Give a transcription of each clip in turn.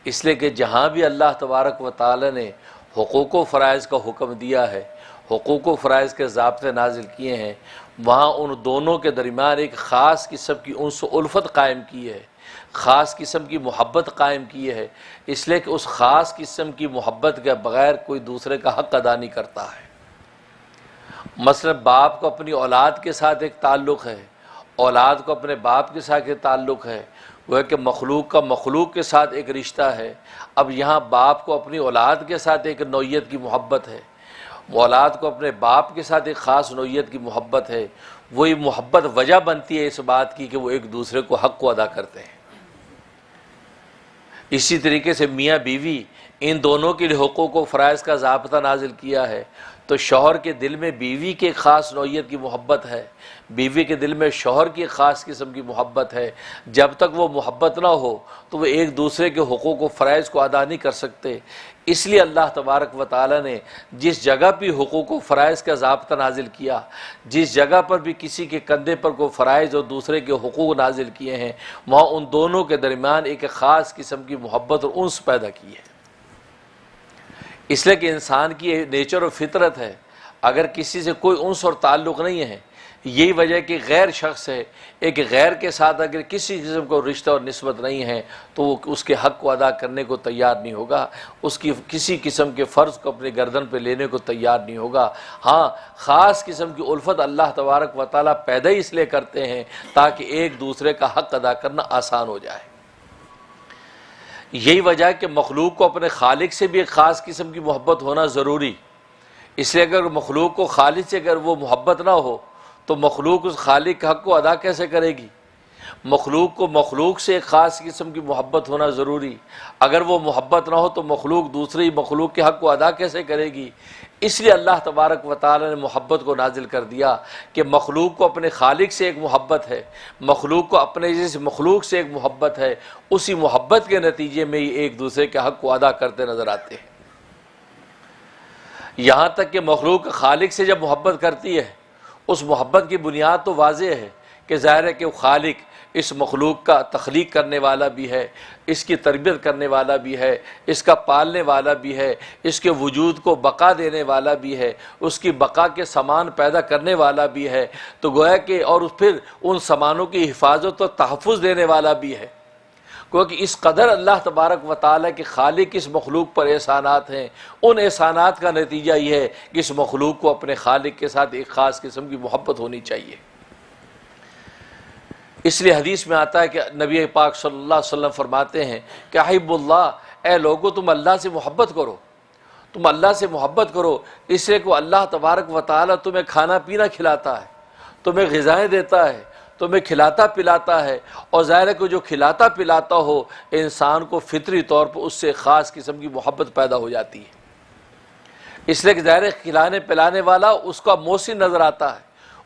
اس لیے کہ جہاں بھی اللہ تبارک و تعالی نے حقوق و فرائض کا حکم دیا ہے، حقوق و فرائض کے ضابطے نازل کیے ہیں، وہاں ان دونوں کے درمیان ایک خاص قسم کی انس و الفت قائم کی ہے، خاص قسم کی محبت قائم کی ہے، اس لیے کہ اس خاص قسم کی محبت کے بغیر کوئی دوسرے کا حق ادا نہیں کرتا ہے۔ مثلا باپ کو اپنی اولاد کے ساتھ ایک تعلق ہے، اولاد کو اپنے باپ کے ساتھ ایک تعلق ہے، وہ ہے کہ مخلوق کا مخلوق کے ساتھ ایک رشتہ ہے۔ اب یہاں باپ کو اپنی اولاد کے ساتھ ایک نوعیت کی محبت ہے، اولاد کو اپنے باپ کے ساتھ ایک خاص نوعیت کی محبت ہے، وہی محبت وجہ بنتی ہے اس بات کی کہ وہ ایک دوسرے کو حق کو ادا کرتے ہیں۔ اسی طریقے سے میاں بیوی ان دونوں کے لیے حقوق و فرائض کا ضابطہ نازل کیا ہے، تو شوہر کے دل میں بیوی کی ایک خاص نوعیت کی محبت ہے، بیوی کے دل میں شوہر کی ایک خاص قسم کی محبت ہے۔ جب تک وہ محبت نہ ہو تو وہ ایک دوسرے کے حقوق و فرائض کو ادا نہیں کر سکتے۔ اس لیے اللہ تبارک و تعالی نے جس جگہ بھی حقوق و فرائض کا ضابطہ نازل کیا، جس جگہ پر بھی کسی کے کندھے پر کوئی فرائض اور دوسرے کے حقوق نازل کیے ہیں، وہاں ان دونوں کے درمیان ایک خاص قسم کی محبت اور انس پیدا کی ہے۔ اس لیے کہ انسان کی نیچر و فطرت ہے، اگر کسی سے کوئی انس اور تعلق نہیں ہے، یہی وجہ کہ غیر شخص ہے، ایک غیر کے ساتھ اگر کسی قسم کو رشتہ اور نسبت نہیں ہے تو وہ اس کے حق کو ادا کرنے کو تیار نہیں ہوگا، اس کی کسی قسم کے فرض کو اپنے گردن پہ لینے کو تیار نہیں ہوگا۔ ہاں، خاص قسم کی الفت اللہ تبارک و تعالیٰ پیدا ہی اس لیے کرتے ہیں تاکہ ایک دوسرے کا حق ادا کرنا آسان ہو جائے۔ یہی وجہ ہے کہ مخلوق کو اپنے خالق سے بھی ایک خاص قسم کی محبت ہونا ضروری، اس لیے اگر مخلوق کو خالق سے اگر وہ محبت نہ ہو تو مخلوق اس خالق کے حق کو ادا کیسے کرے گی؟ مخلوق کو مخلوق سے ایک خاص قسم کی محبت ہونا ضروری، اگر وہ محبت نہ ہو تو مخلوق دوسری مخلوق کے حق کو ادا کیسے کرے گی؟ اس لیے اللہ تبارک و تعالی نے محبت کو نازل کر دیا کہ مخلوق کو اپنے خالق سے ایک محبت ہے، مخلوق کو اپنے جس مخلوق سے ایک محبت ہے، اسی محبت کے نتیجے میں ہی ایک دوسرے کے حق کو ادا کرتے نظر آتے ہیں۔ یہاں تک کہ مخلوق خالق سے جب محبت کرتی ہے، اس محبت کی بنیاد تو واضح ہے کہ ظاہر ہے کہ وہ خالق اس مخلوق کا تخلیق کرنے والا بھی ہے، اس کی تربیت کرنے والا بھی ہے، اس کا پالنے والا بھی ہے، اس کے وجود کو بقا دینے والا بھی ہے، اس کی بقا کے سامان پیدا کرنے والا بھی ہے، تو گویا کہ اور پھر ان سامانوں کی حفاظت و تحفظ دینے والا بھی ہے۔ کیونکہ اس قدر اللہ تبارک و تعالیٰ کے خالق اس مخلوق پر احسانات ہیں، ان احسانات کا نتیجہ یہ ہے کہ اس مخلوق کو اپنے خالق کے ساتھ ایک خاص قسم کی محبت ہونی چاہیے۔ اس لیے حدیث میں آتا ہے کہ نبی پاک صلی اللہ علیہ وسلم فرماتے ہیں کہ احب اللہ، اے لوگو تم اللہ سے محبت کرو، تم اللہ سے محبت کرو، اس لیے کہ اللہ تبارک و تعالیٰ تمہیں کھانا پینا کھلاتا ہے، تمہیں غذائیں دیتا ہے، تمہیں کھلاتا پلاتا ہے، اور ظاہر ہے کہ جو کھلاتا پلاتا ہو انسان کو فطری طور پر اس سے خاص قسم کی محبت پیدا ہو جاتی ہے۔ اس لیے کہ ظاہر ہے کھلانے پلانے والا اس کا موسی نظر آتا ہے،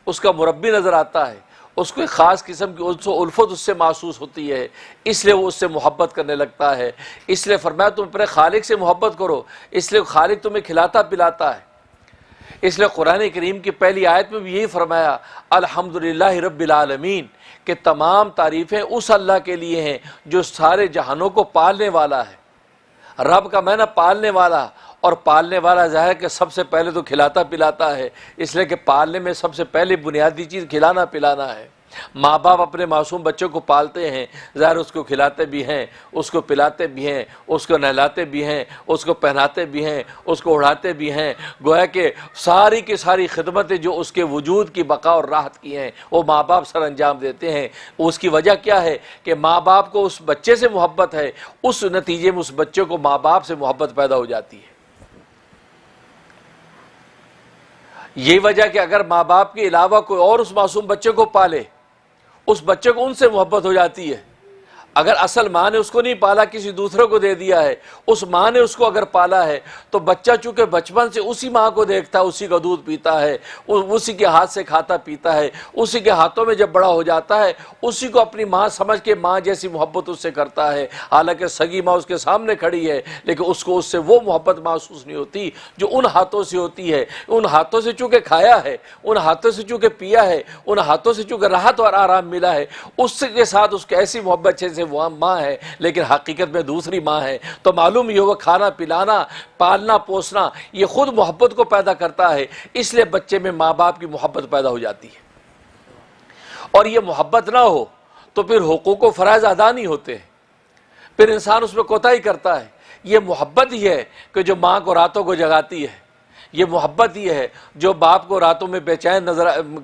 اس کا مربی نظر آتا ہے، اس کو ایک خاص قسم کی انس و الفت اس سے محسوس ہوتی ہے، اس لیے وہ اس سے محبت کرنے لگتا ہے۔ اس لیے فرمایا تم اپنے خالق سے محبت کرو، اس لیے خالق تمہیں کھلاتا پلاتا ہے۔ اس لیے قرآن کریم کی پہلی آیت میں بھی یہی فرمایا الحمدللہ رب العالمین، کہ تمام تعریفیں اس اللہ کے لیے ہیں جو سارے جہانوں کو پالنے والا ہے۔ رب کا معنی پالنے والا، اور پالنے والا ظاہر کہ سب سے پہلے تو کھلاتا پلاتا ہے، اس لیے کہ پالنے میں سب سے پہلے بنیادی چیز کھلانا پلانا ہے۔ ماں باپ اپنے معصوم بچوں کو پالتے ہیں، ظاہر اس کو کھلاتے بھی ہیں، اس کو پلاتے بھی ہیں، اس کو نہلاتے بھی ہیں، اس کو پہناتے بھی ہیں، اس کو اڑاتے بھی ہیں، گویا کہ ساری کی ساری خدمتیں جو اس کے وجود کی بقا اور راحت کی ہیں وہ ماں باپ سر انجام دیتے ہیں۔ اس کی وجہ کیا ہے کہ ماں باپ کو اس بچے سے محبت ہے، اس نتیجے میں اس بچے کو ماں باپ سے محبت پیدا ہو جاتی ہے۔ یہی وجہ کہ اگر ماں باپ کے علاوہ کوئی اور اس معصوم بچے کو پالے، اس بچے کو ان سے محبت ہو جاتی ہے۔ اگر اصل ماں نے اس کو نہیں پالا، کسی دوسرے کو دے دیا ہے، اس ماں نے اس کو اگر پالا ہے تو بچہ چونکہ بچپن سے اسی ماں کو دیکھتا ہے، اسی کا دودھ پیتا ہے، اسی کے ہاتھ سے کھاتا پیتا ہے، اسی کے ہاتھوں میں جب بڑا ہو جاتا ہے اسی کو اپنی ماں سمجھ کے ماں جیسی محبت اس سے کرتا ہے۔ حالانکہ سگی ماں اس کے سامنے کھڑی ہے لیکن اس کو اس سے وہ محبت محسوس نہیں ہوتی جو ان ہاتھوں سے ہوتی ہے۔ ان ہاتھوں سے چونکہ کھایا ہے، ان ہاتھوں سے چونکہ پیا ہے، ان ہاتھوں سے چونکہ راحت اور آرام ملا ہے، اس کے ساتھ اس کو ایسی محبت سے وہ ماں ہے لیکن حقیقت میں دوسری ماں ہے، تو معلوم یہ ہوا کھانا پلانا، پالنا پوسنا یہ خود محبت کو پیدا کرتا ہے، اس لیے بچے میں ماں باپ کی محبت پیدا ہو جاتی ہے۔ اور یہ محبت نہ ہو تو پھر حقوق و فرائض ادا نہیں ہوتے ہیں، پھر انسان اس میں کوتاہی کرتا ہے۔ یہ محبت ہی ہے کہ جو ماں کو راتوں کو جگاتی ہے، یہ محبت ہی ہے جو باپ کو راتوں میں بے چین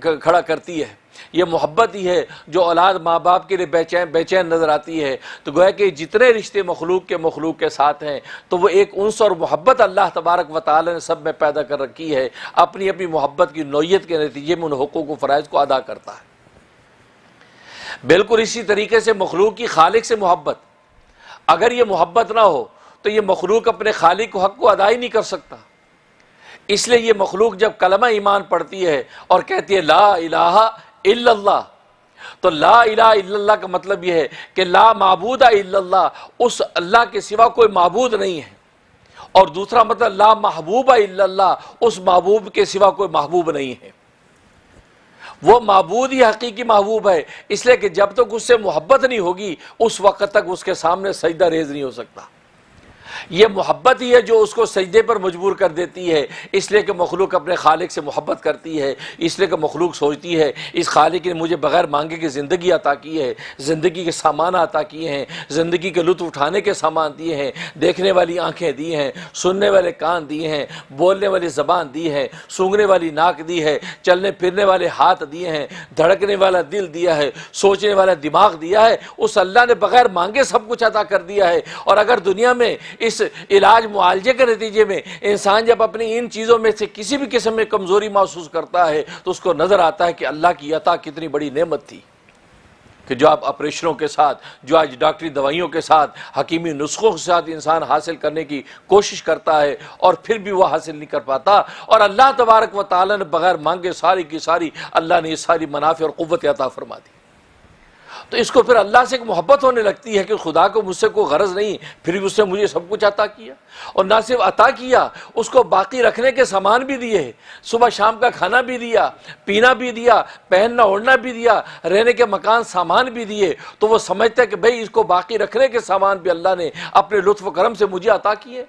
کھڑا کرتی ہے، یہ محبت ہی ہے جو اولاد ماں باپ کے لیے بے چین نظر آتی ہے۔ تو گویا کہ جتنے رشتے مخلوق کے ساتھ ہیں تو وہ ایک انس اور محبت اللہ تبارک و تعالی نے سب میں پیدا کر رکھی ہے، اپنی اپنی محبت کی نوعیت کے نتیجے میں ان حقوق و فرائض کو ادا کرتا ہے۔ بالکل اسی طریقے سے مخلوق کی خالق سے محبت، اگر یہ محبت نہ ہو تو یہ مخلوق اپنے خالق کو حق کو ادا ہی نہیں کر سکتا۔ اس لیے یہ مخلوق جب کلمہ ایمان پڑھتی ہے اور کہتی ہے لا الہ الا اللہ، تو لا الہ الا اللہ کا مطلب یہ ہے کہ لا معبود الا اللہ، اس اللہ کے سوا کوئی معبود نہیں ہے، اور دوسرا مطلب لا محبوب الا اللہ، اس محبوب کے سوا کوئی محبوب نہیں ہے۔ وہ معبود ہی حقیقی محبوب ہے، اس لیے کہ جب تک اس سے محبت نہیں ہوگی اس وقت تک اس کے سامنے سجدہ ریز نہیں ہو سکتا۔ یہ محبت ہی ہے جو اس کو سجدے پر مجبور کر دیتی ہے، اس لیے کہ مخلوق اپنے خالق سے محبت کرتی ہے، اس لیے کہ مخلوق سوچتی ہے اس خالق نے مجھے بغیر مانگے کی زندگی عطا کی ہے، زندگی کے سامان عطا کیے ہیں، زندگی کے لطف اٹھانے کے سامان دیے ہیں، دیکھنے والی آنکھیں دی ہیں، سننے والے کان دیے ہیں، بولنے والی زبان دی ہے، سونگھنے والی ناک دی ہے، چلنے پھرنے والے ہاتھ دیے ہیں، دھڑکنے والا دل دیا ہے، سوچنے والا دماغ دیا ہے۔ اس اللہ نے بغیر مانگے سب کچھ عطا کر دیا ہے۔ اور اگر دنیا میں اس علاج معالجے کے نتیجے میں انسان جب اپنی ان چیزوں میں سے کسی بھی قسم میں کمزوری محسوس کرتا ہے تو اس کو نظر آتا ہے کہ اللہ کی عطا کتنی بڑی نعمت تھی، کہ جو آپ آپریشنوں کے ساتھ، جو آج ڈاکٹری دوائیوں کے ساتھ، حکیمی نسخوں کے ساتھ انسان حاصل کرنے کی کوشش کرتا ہے اور پھر بھی وہ حاصل نہیں کر پاتا، اور اللہ تبارک و تعالی نے بغیر مانگے ساری کی ساری اللہ نے یہ ساری منافع اور قوت عطا فرما دی۔ تو اس کو پھر اللہ سے ایک محبت ہونے لگتی ہے کہ خدا کو مجھ سے کوئی غرض نہیں، پھر بھی اس نے مجھے سب کچھ عطا کیا، اور نہ صرف عطا کیا، اس کو باقی رکھنے کے سامان بھی دیے، صبح شام کا کھانا بھی دیا، پینا بھی دیا، پہننا اوڑھنا بھی دیا، رہنے کے مکان سامان بھی دیے۔ تو وہ سمجھتا ہے کہ بھئی اس کو باقی رکھنے کے سامان بھی اللہ نے اپنے لطف و کرم سے مجھے عطا کیے۔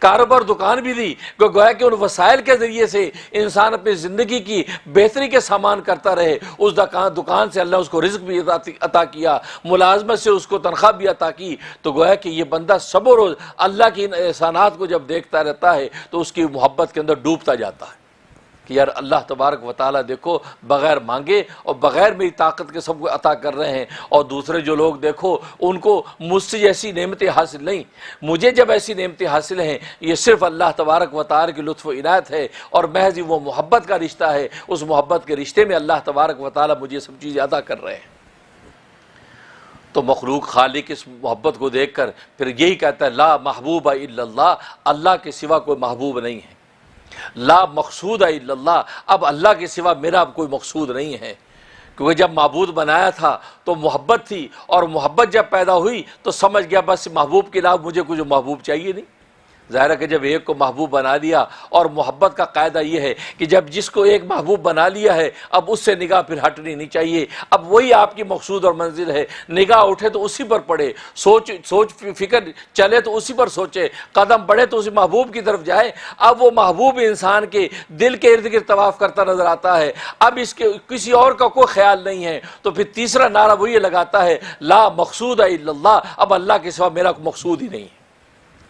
کاروبار دکان بھی دی، گویا کہ ان وسائل کے ذریعے سے انسان اپنی زندگی کی بہتری کے سامان کرتا رہے۔ اس دکان سے اللہ اس کو رزق بھی عطا کیا، ملازمت سے اس کو تنخواہ بھی عطا کی۔ تو گویا کہ یہ بندہ سب روز اللہ کی ان احسانات کو جب دیکھتا رہتا ہے تو اس کی محبت کے اندر ڈوبتا جاتا ہے کہ یار اللہ تبارک و تعالیٰ دیکھو بغیر مانگے اور بغیر میری طاقت کے سب کو عطا کر رہے ہیں، اور دوسرے جو لوگ دیکھو ان کو مجھ سے ایسی نعمتیں حاصل نہیں، مجھے جب ایسی نعمتیں حاصل ہیں یہ صرف اللہ تبارک و تعالیٰ کی لطف و عنایت ہے، اور محض وہ محبت کا رشتہ ہے، اس محبت کے رشتے میں اللہ تبارک و تعالیٰ مجھے سب چیزیں عطا کر رہے ہیں۔ تو مخلوق خالق اس محبت کو دیکھ کر پھر یہی کہتا ہے لا محبوب الا اللہ، اللہ کے سوا کوئی محبوب نہیں ہے، لا مقصود الا اللہ، اب اللہ کے سوا میرا اب کوئی مقصود نہیں ہے، کیونکہ جب معبود بنایا تھا تو محبت تھی، اور محبت جب پیدا ہوئی تو سمجھ گیا بس محبوب کے علاوہ مجھے کوئی محبوب چاہیے نہیں۔ ظاہر ہے کہ جب ایک کو محبوب بنا لیا، اور محبت کا قاعدہ یہ ہے کہ جب جس کو ایک محبوب بنا لیا ہے اب اس سے نگاہ پھر ہٹنی نہیں چاہیے، اب وہی آپ کی مقصود اور منزل ہے، نگاہ اٹھے تو اسی پر پڑے، سوچ فکر چلے تو اسی پر سوچے، قدم بڑھے تو اسی محبوب کی طرف جائے۔ اب وہ محبوب انسان کے دل کے ارد گرد طواف کرتا نظر آتا ہے، اب اس کے کسی اور کا کوئی خیال نہیں ہے، تو پھر تیسرا نعرہ وہ یہ لگاتا ہے لا مقصود الا اللہ، اب اللہ کے سوا میرا کوئی مقصود ہی نہیں ہے،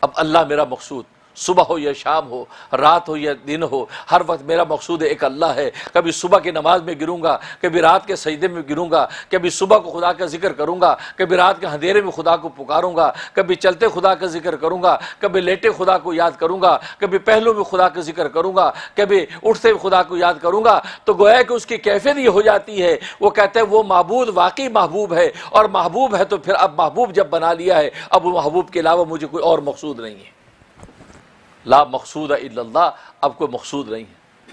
اب اللہ میرا مقصود، صبح ہو یا شام ہو، رات ہو یا دن ہو، ہر وقت میرا مقصود ایک اللہ ہے۔ کبھی صبح کی نماز میں گروں گا، کبھی رات کے سجدے میں گروں گا، کبھی صبح کو خدا کا ذکر کروں گا، کبھی رات کے اندھیرے میں خدا کو پکاروں گا، کبھی چلتے خدا کا ذکر کروں گا، کبھی لیٹے خدا کو یاد کروں گا، کبھی پہلو میں خدا کا ذکر کروں گا، کبھی اٹھتے خدا کو یاد کروں گا۔ تو گویا کہ اس کی کیفیت یہ ہو جاتی ہے، وہ کہتے ہیں وہ معبود واقعی محبوب ہے، اور محبوب ہے تو پھر اب محبوب جب بنا لیا ہے اب وہ محبوب کے علاوہ مجھے کوئی اور مقصود نہیں ہے۔ لا مقصود الا اللہ، اب کوئی مقصود نہیں ہے۔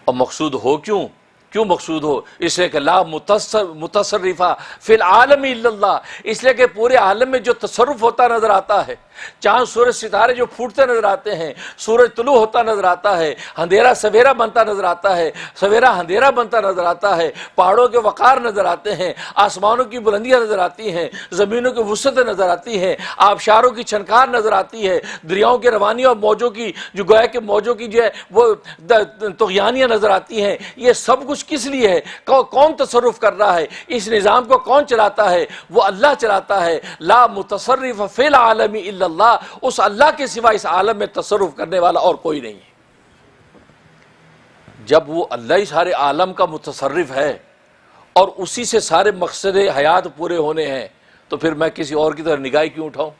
اور مقصود ہو کیوں مقصود ہو؟ اس لیے کہ لا متصرفہ فی العالم الا اللہ، اس لیے کہ پورے عالم میں جو تصرف ہوتا نظر آتا ہے چاند سورج ستارے جو پھوٹتے نظر آتے ہیں، سورج طلوع ہوتا نظر آتا ہے، اندھیرا سویرا بنتا نظر آتا ہے، سویرا اندھیرا بنتا نظر آتا ہے، پہاڑوں کے وقار نظر آتے ہیں، آسمانوں کی بلندیاں نظر آتی ہیں، زمینوں کی وسعتیں نظر آتی ہیں، آبشاروں کی چھنکار نظر آتی ہے، دریاؤں کے روانی اور موجوں کی جو گویا کہ موجوں کی جو ہے وہ طغیانیاں نظر آتی ہیں۔ یہ سب کچھ کس لیے ہے؟ کون تصرف کر رہا ہے؟ اس نظام کو کون چلاتا ہے؟ وہ اللہ چلاتا ہے۔ لا متصرف فی العالم الا اللہ، اس اللہ کے سوا اس عالم میں تصرف کرنے والا اور کوئی نہیں ہے۔ جب وہ اللہ ہی سارے عالم کا متصرف ہے اور اسی سے سارے مقصد حیات پورے ہونے ہیں، تو پھر میں کسی اور کی طرف نگاہ کیوں اٹھاؤں؟